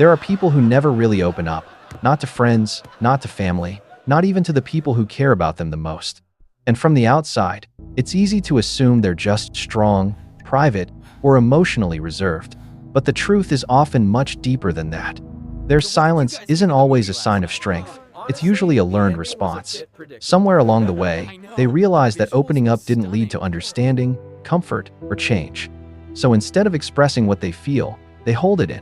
There are people who never really open up, not to friends, not to family, not even to the people who care about them the most. And from the outside, it's easy to assume they're just strong, private, or emotionally reserved. But the truth is often much deeper than that. Their silence isn't always a sign of strength. It's usually a learned response. Somewhere along the way, they realized that opening up didn't lead to understanding, comfort, or change. So instead of expressing what they feel, they hold it in.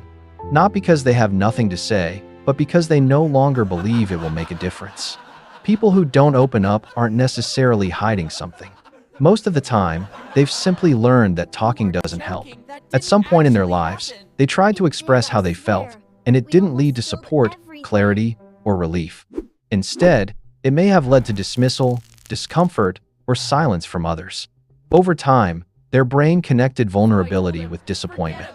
Not because they have nothing to say, but because they no longer believe it will make a difference. People who don't open up aren't necessarily hiding something. Most of the time, they've simply learned that talking doesn't help. At some point in their lives, they tried to express how they felt, and it didn't lead to support, clarity, or relief. Instead, it may have led to dismissal, discomfort, or silence from others. Over time, their brain connected vulnerability with disappointment.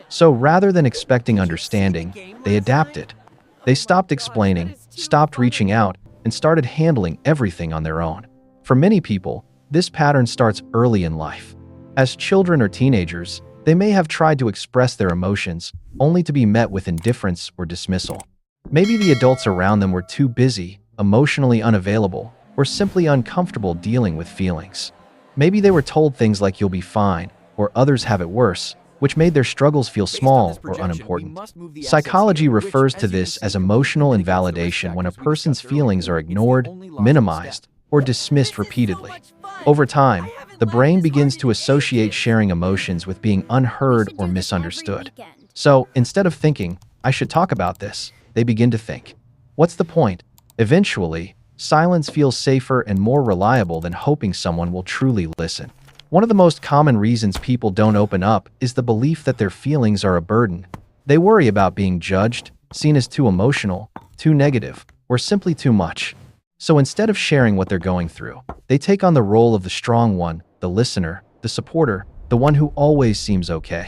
So rather than expecting understanding, they adapted. They stopped explaining, stopped reaching out, and started handling everything on their own. For many people, this pattern starts early in life. As children or teenagers, they may have tried to express their emotions, only to be met with indifference or dismissal. Maybe the adults around them were too busy, emotionally unavailable, or simply uncomfortable dealing with feelings. Maybe they were told things like "you'll be fine," or "others have it worse," which made their struggles feel small or unimportant. Psychology refers to this as emotional invalidation when a person's feelings are ignored, minimized, or dismissed repeatedly. Over time, the brain begins to associate sharing emotions with being unheard or misunderstood. So, instead of thinking, "I should talk about this," they begin to think, "What's the point?" Eventually, silence feels safer and more reliable than hoping someone will truly listen. One of the most common reasons people don't open up is the belief that their feelings are a burden. They worry about being judged, seen as too emotional, too negative, or simply too much. So instead of sharing what they're going through, they take on the role of the strong one, the listener, the supporter, the one who always seems okay.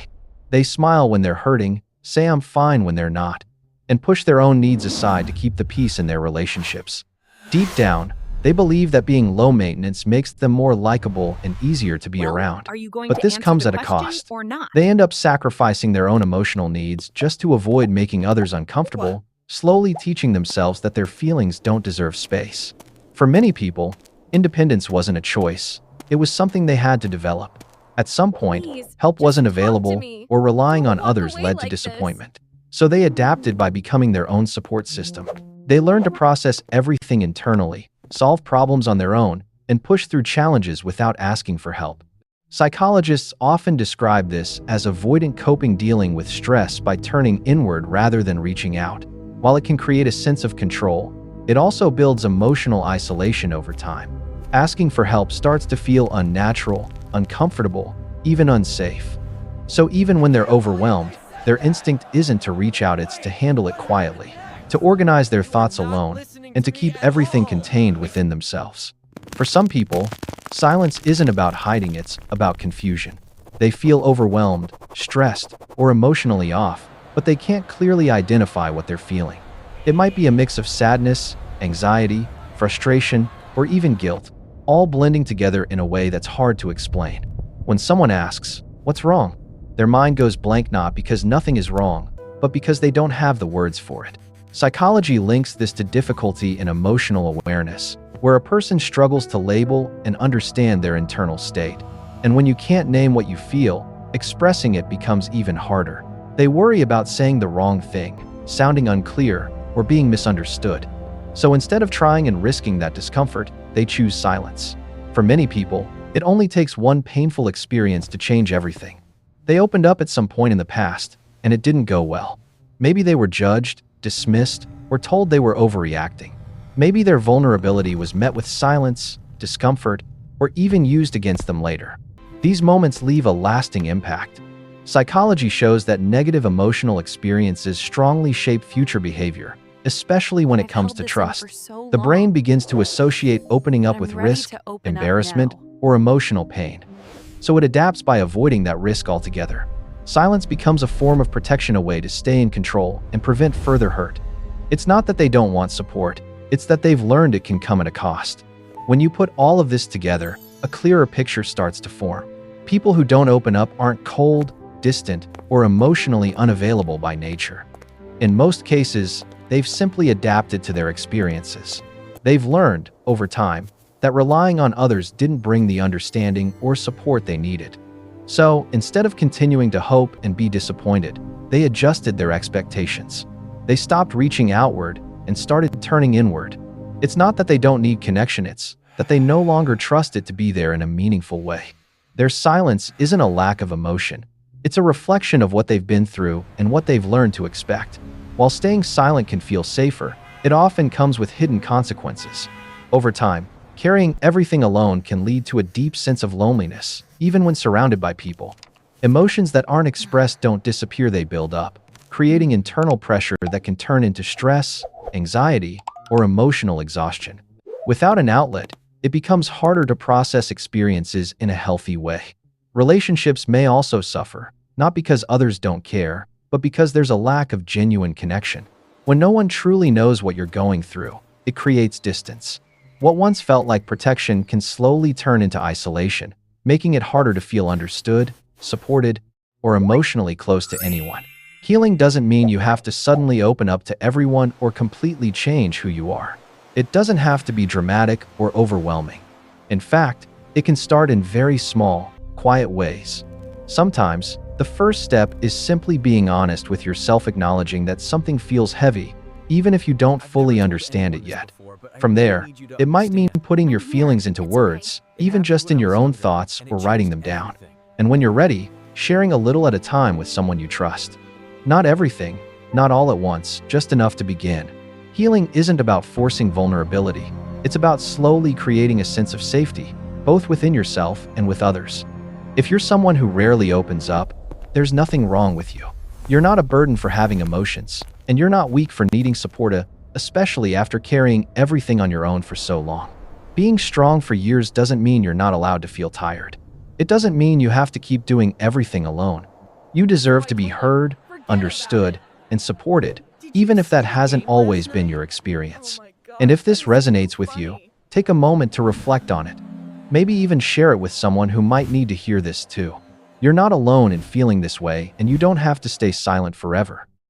They smile when they're hurting, say "I'm fine" when they're not, and push their own needs aside to keep the peace in their relationships. Deep down, they believe that being low maintenance makes them more likable and easier to be around. But this comes at a cost. They end up sacrificing their own emotional needs just to avoid making others uncomfortable, slowly teaching themselves that their feelings don't deserve space. For many people, independence wasn't a choice. It was something they had to develop. At some point, help wasn't available, or relying on others led to disappointment. So they adapted by becoming their own support system. They learned to process everything internally, solve problems on their own, and push through challenges without asking for help. Psychologists often describe this as avoidant coping, dealing with stress by turning inward rather than reaching out. While it can create a sense of control, it also builds emotional isolation over time. Asking for help starts to feel unnatural, uncomfortable, even unsafe. So even when they're overwhelmed, their instinct isn't to reach out, it's to handle it quietly, to organize their thoughts alone, and to keep everything contained within themselves. For some people, silence isn't about hiding, it's about confusion. They feel overwhelmed, stressed, or emotionally off, but they can't clearly identify what they're feeling. It might be a mix of sadness, anxiety, frustration, or even guilt, all blending together in a way that's hard to explain. When someone asks, "What's wrong?" their mind goes blank, not because nothing is wrong, but because they don't have the words for it. Psychology links this to difficulty in emotional awareness, where a person struggles to label and understand their internal state. And when you can't name what you feel, expressing it becomes even harder. They worry about saying the wrong thing, sounding unclear, or being misunderstood. So instead of trying and risking that discomfort, they choose silence. For many people, it only takes one painful experience to change everything. They opened up at some point in the past, and it didn't go well. Maybe they were judged, dismissed, or told they were overreacting. Maybe their vulnerability was met with silence, discomfort, or even used against them later. These moments leave a lasting impact. Psychology shows that negative emotional experiences strongly shape future behavior, especially when it comes to trust. The brain begins to associate opening up with risk, embarrassment, or emotional pain. So it adapts by avoiding that risk altogether. Silence becomes a form of protection, a way to stay in control and prevent further hurt. It's not that they don't want support, it's that they've learned it can come at a cost. When you put all of this together, a clearer picture starts to form. People who don't open up aren't cold, distant, or emotionally unavailable by nature. In most cases, they've simply adapted to their experiences. They've learned, over time, that relying on others didn't bring the understanding or support they needed. So, instead of continuing to hope and be disappointed, they adjusted their expectations. They stopped reaching outward and started turning inward. It's not that they don't need connection, it's that they no longer trust it to be there in a meaningful way. Their silence isn't a lack of emotion. It's a reflection of what they've been through and what they've learned to expect. While staying silent can feel safer, it often comes with hidden consequences. Over time, carrying everything alone can lead to a deep sense of loneliness, even when surrounded by people. Emotions that aren't expressed don't disappear, they build up, creating internal pressure that can turn into stress, anxiety, or emotional exhaustion. Without an outlet, it becomes harder to process experiences in a healthy way. Relationships may also suffer, not because others don't care, but because there's a lack of genuine connection. When no one truly knows what you're going through, it creates distance. What once felt like protection can slowly turn into isolation, making it harder to feel understood, supported, or emotionally close to anyone. Healing doesn't mean you have to suddenly open up to everyone or completely change who you are. It doesn't have to be dramatic or overwhelming. In fact, it can start in very small, quiet ways. Sometimes, the first step is simply being honest with yourself, acknowledging that something feels heavy, even if you don't fully understand it yet. From there, it might mean putting your feelings into words, even just in your own thoughts, or writing them down. And when you're ready, sharing a little at a time with someone you trust. Not everything, not all at once, just enough to begin. Healing isn't about forcing vulnerability. It's about slowly creating a sense of safety, both within yourself and with others. If you're someone who rarely opens up, there's nothing wrong with you. You're not a burden for having emotions, and you're not weak for needing support, especially after carrying everything on your own for so long. Being strong for years doesn't mean you're not allowed to feel tired. It doesn't mean you have to keep doing everything alone. You deserve to be heard, understood, and supported, even if that hasn't always been your experience. And if this resonates with you, take a moment to reflect on it. Maybe even share it with someone who might need to hear this too. You're not alone in feeling this way, and you don't have to stay silent forever.